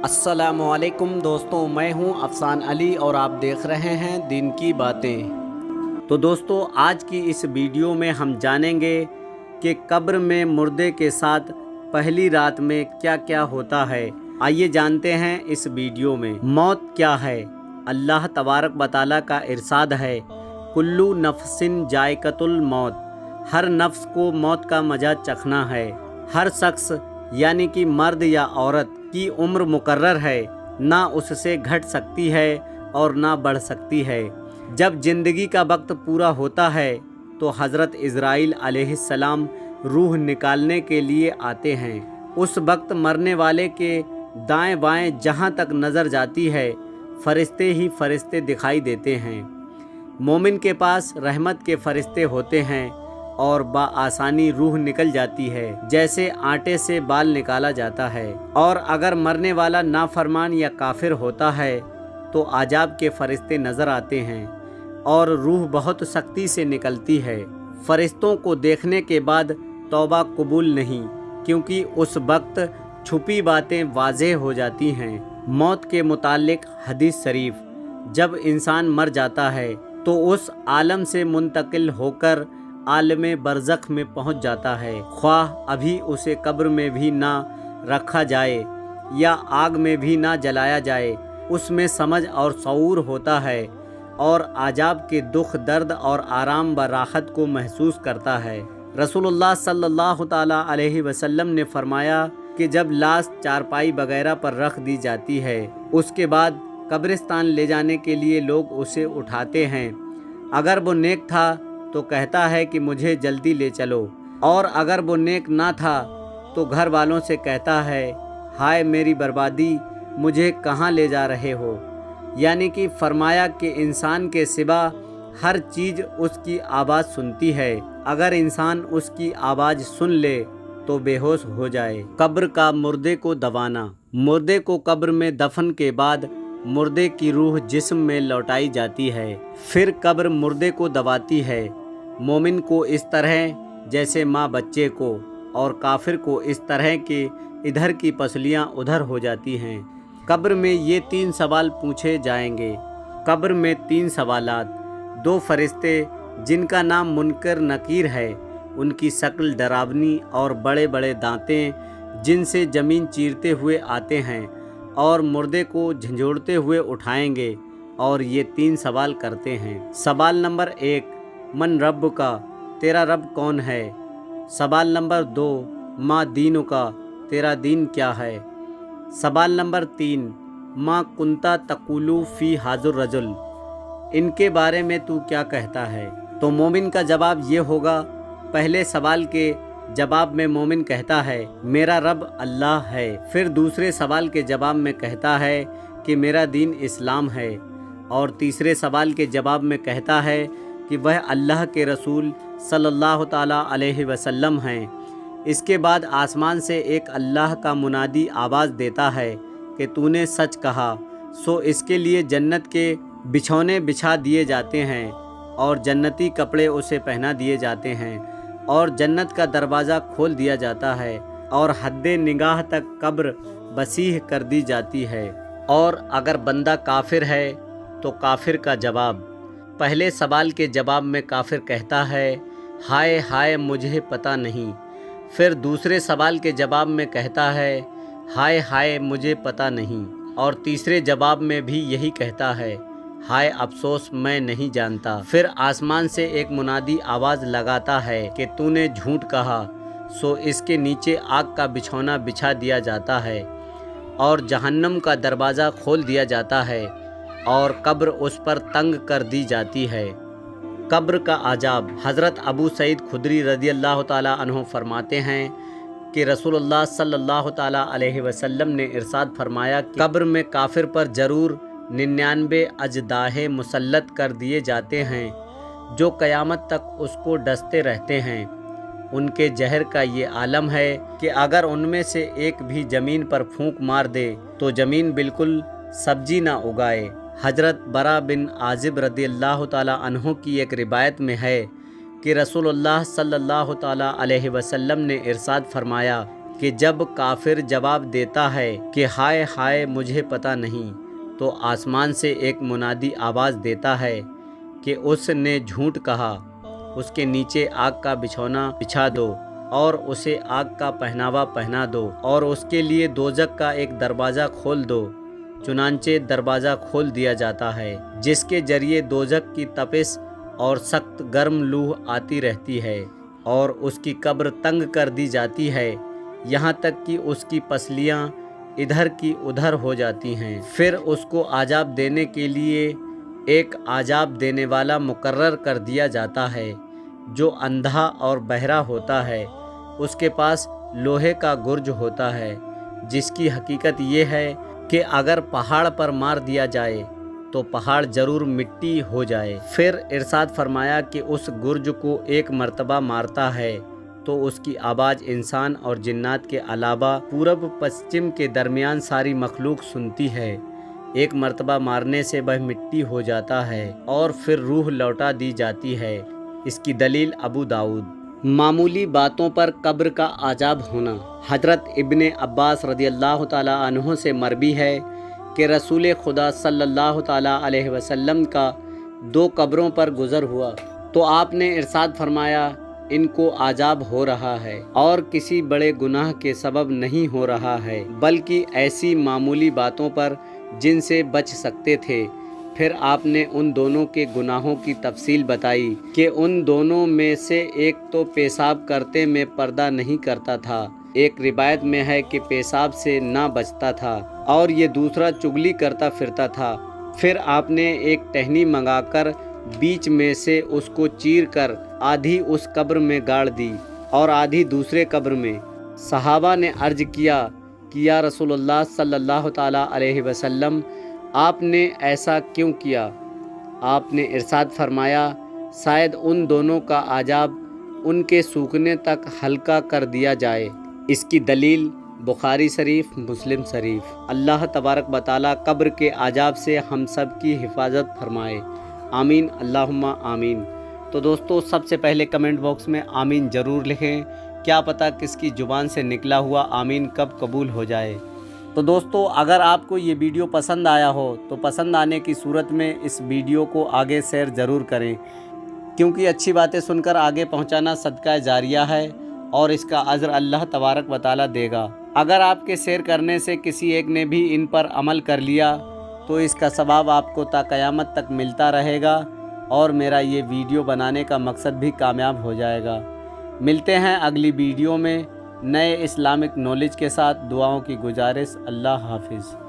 अस्सलामुअलैकुम दोस्तों, मैं हूं अफसान अली और आप देख रहे हैं दिन की बातें। तो दोस्तों, आज की इस वीडियो में हम जानेंगे कि कब्र में मुर्दे के साथ पहली रात में क्या क्या होता है। आइए जानते हैं इस वीडियो में। मौत क्या है? अल्लाह तबारक व तआला का इरशाद है, कुल्लू नफ्सिन जायकतुल मौत। हर नफ्स को मौत का मज़ा चखना है। हर शख्स यानी कि मर्द या औरत की उम्र मुकर्रर है, ना उससे घट सकती है और ना बढ़ सकती है। जब ज़िंदगी का वक्त पूरा होता है तो हज़रत इज़राइल अलैहिस्सलाम रूह निकालने के लिए आते हैं। उस वक्त मरने वाले के दाएं बाएं जहां तक नज़र जाती है, फरिश्ते ही फरिश्ते दिखाई देते हैं। मोमिन के पास रहमत के फरिश्ते होते हैं और बआसानी रूह निकल जाती है, जैसे आटे से बाल निकाला जाता है। और अगर मरने वाला नाफरमान या काफिर होता है तो आजाब के फरिश्ते नज़र आते हैं और रूह बहुत सख्ती से निकलती है। फरिश्तों को देखने के बाद तौबा कबूल नहीं, क्योंकि उस वक्त छुपी बातें वाज़ेह हो जाती हैं। मौत के मुतालिक हदीस शरीफ, जब इंसान मर जाता है तो उस आलम से मुंतकिल होकर आलमे बरज़ख में पहुंच जाता है। ख्वाह अभी उसे कब्र में भी ना रखा जाए या आग में भी ना जलाया जाए, उसमें समझ और शऊर होता है और आजाब के दुख, दर्द और आराम व राहत को महसूस करता है। रसूलुल्लाह सल्लल्लाहु ताला अलैहि वसल्लम ने फरमाया कि जब लाश चारपाई वगैरह पर रख दी जाती है, उसके बाद कब्रिस्तान ले जाने के लिए लोग उसे उठाते हैं। अगर वो नेक था तो कहता है कि मुझे जल्दी ले चलो, और अगर वो नेक ना था तो घर वालों से कहता है, हाय मेरी बर्बादी, मुझे कहाँ ले जा रहे हो। यानी कि फरमाया कि इंसान के सिवा हर चीज़ उसकी आवाज़ सुनती है। अगर इंसान उसकी आवाज़ सुन ले तो बेहोश हो जाए। कब्र का मुर्दे को दबाना। मुर्दे को कब्र में दफन के बाद मुर्दे की रूह जिस्म में लौटाई जाती है, फिर कब्र मुर्दे को दबाती है। मोमिन को इस तरह जैसे माँ बच्चे को, और काफिर को इस तरह कि इधर की पसलियाँ उधर हो जाती हैं। कब्र में ये 3 सवाल पूछे जाएंगे। कब्र में 3 सवालात। 2 फरिश्ते जिनका नाम मुनकर नकीर है, उनकी शक्ल डरावनी और बड़े बड़े दांतें जिनसे ज़मीन चीरते हुए आते हैं और मुर्दे को झंझोड़ते हुए उठाएंगे और ये 3 सवाल करते हैं। सवाल नंबर 1, मन रब का, तेरा रब कौन है। सवाल नंबर 2, माँ दीनु का, तेरा दीन क्या है। सवाल नंबर 3, माँ कुंता तकुलू फ़ी हाजुर रजुल, इनके बारे में तू क्या कहता है। तो मोमिन का जवाब ये होगा। पहले सवाल के जवाब में मोमिन कहता है, मेरा रब अल्लाह है। फिर दूसरे सवाल के जवाब में कहता है कि मेरा दीन इस्लाम है। और तीसरे सवाल के जवाब में कहता है कि वह अल्लाह के रसूल सल्लल्लाहु ताला अलैहि वसल्लम हैं। इसके बाद आसमान से एक अल्लाह का मुनादी आवाज़ देता है कि तूने सच कहा। सो इसके लिए जन्नत के बिछौने बिछा दिए जाते हैं और जन्नती कपड़े उसे पहना दिए जाते हैं और जन्नत का दरवाज़ा खोल दिया जाता है और हद्दे निगाह तक कब्र वसीह कर दी जाती है। और अगर बंदा काफिर है तो काफिर का जवाब। पहले सवाल के जवाब में काफिर कहता है, हाय हाय मुझे पता नहीं। फिर दूसरे सवाल के जवाब में कहता है, हाय हाय मुझे पता नहीं। और तीसरे जवाब में भी यही कहता है, हाय अफसोस मैं नहीं जानता। फिर आसमान से एक मुनादी आवाज़ लगाता है कि तूने झूठ कहा। सो इसके नीचे आग का बिछौना बिछा दिया जाता है और जहन्नम का दरवाज़ा खोल दिया जाता है और कब्र उस पर तंग कर दी जाती है। कब्र का आजाब। हज़रत अबू सईद खुदरी रज़ियल्लाहु ताला अन्हु फरमाते हैं कि रसूलुल्लाह सल्लल्लाहु ताला अलैहि वसल्लम ने इरशाद फरमाया कि कब्र में काफिर पर ज़रूर 99 अजदाहे मुसल्लत कर दिए जाते हैं जो क़यामत तक उसको डसते रहते हैं। उनके जहर का ये आलम है कि अगर उनमें से एक भी ज़मीन पर फूंक मार दे तो ज़मीन बिल्कुल सब्जी ना उगाए। हज़रत बरा बिन आजिब रज़ियल्लाहु ताला अन्हु की एक रिवायत में है कि रसूलुल्लाह सल्लल्लाहु ताला अलैहि वसल्लम ने इरशाद फरमाया کہ جب کافر جواب دیتا ہے کہ ہائے ہائے مجھے پتہ نہیں، تو آسمان سے ایک منادی آواز دیتا ہے کہ اس نے جھوٹ کہا، اس کے نیچے آگ کا بچھونا بچھا دو اور اسے آگ کا پہناوا پہنا دو اور اس کے لیے دوزخ کا ایک دروازہ کھول دو۔ چنانچہ دروازہ کھول دیا جاتا ہے، جس کے ذریعے دوزخ کی تپش اور سخت گرم لو آتی رہتی ہے اور اس کی قبر تنگ کر دی جاتی ہے، یہاں تک کہ اس کی پسلیاں ادھر کی ادھر ہو جاتی ہیں۔ پھر اس کو عذاب دینے کے لیے ایک عذاب دینے والا مقرر کر دیا جاتا ہے جو اندھا اور بہرا ہوتا ہے۔ اس کے پاس لوہے کا گرج ہوتا ہے، جس کی حقیقت یہ ہے کہ اگر پہاڑ پر مار دیا جائے تو پہاڑ ضرور مٹی ہو جائے۔ پھر ارشاد فرمایا کہ اس گرج کو ایک مرتبہ مارتا ہے تو اس کی آواز انسان اور جنات کے علاوہ پورب پشچم کے درمیان ساری مخلوق سنتی ہے۔ ایک مرتبہ مارنے سے وہ مٹی ہو جاتا ہے اور پھر روح لوٹا دی جاتی ہے۔ اس کی دلیل ابو داؤد۔ معمولی باتوں پر قبر کا عذاب ہونا۔ حضرت ابن عباس رضی اللہ تعالیٰ عنہ سے مروی ہے کہ رسول خدا صلی اللہ تعالیٰ علیہ وسلم کا 2 قبروں پر گزر ہوا تو آپ نے ارشاد فرمایا ان کو عذاب ہو رہا ہے اور کسی بڑے گناہ کے سبب نہیں ہو رہا ہے بلکہ ایسی معمولی باتوں پر جن سے بچ سکتے تھے۔ پھر آپ نے ان دونوں کے گناہوں کی تفصیل بتائی کہ ان دونوں میں سے ایک تو پیشاب کرتے میں پردہ نہیں کرتا تھا، ایک روایت میں ہے کہ پیشاب سے نہ بچتا تھا، اور یہ دوسرا چغلی کرتا پھرتا تھا۔ پھر آپ نے ایک ٹہنی منگا کر بیچ میں سے اس کو چیر کر آدھی اس قبر میں گاڑ دی اور آدھی دوسرے قبر میں۔ صحابہ نے عرض کیا کہ یا رسول اللہ صلی اللہ تعالیٰ علیہ وسلم، آپ نے ایسا کیوں کیا؟ آپ نے ارشاد فرمایا شاید ان دونوں کا عذاب ان کے سوکھنے تک ہلکا کر دیا جائے۔ اس کی دلیل بخاری شریف، مسلم شریف۔ اللہ تبارک و تعالیٰ قبر کے عذاب سے ہم سب کی حفاظت فرمائے، آمین اللہم آمین۔ تو دوستو سب سے پہلے کمنٹ باکس میں آمین ضرور لکھیں، کیا پتہ کس کی زبان سے نکلا ہوا آمین کب قبول ہو جائے۔ تو دوستو اگر آپ کو یہ ویڈیو پسند آیا ہو تو پسند آنے کی صورت میں اس ویڈیو کو آگے شیئر ضرور کریں، کیونکہ اچھی باتیں سن کر آگے پہنچانا صدقہ جاریہ ہے اور اس کا اجر اللہ تبارک و تعالیٰ دے گا۔ اگر آپ کے شیئر کرنے سے کسی ایک نے بھی ان پر عمل کر لیا تو اس کا ثواب آپ کو تا قیامت تک ملتا رہے گا اور میرا یہ ویڈیو بنانے کا مقصد بھی کامیاب ہو جائے گا۔ ملتے ہیں اگلی ویڈیو میں نئے اسلامک نالج کے ساتھ۔ دعاؤں کی گزارش۔ اللہ حافظ۔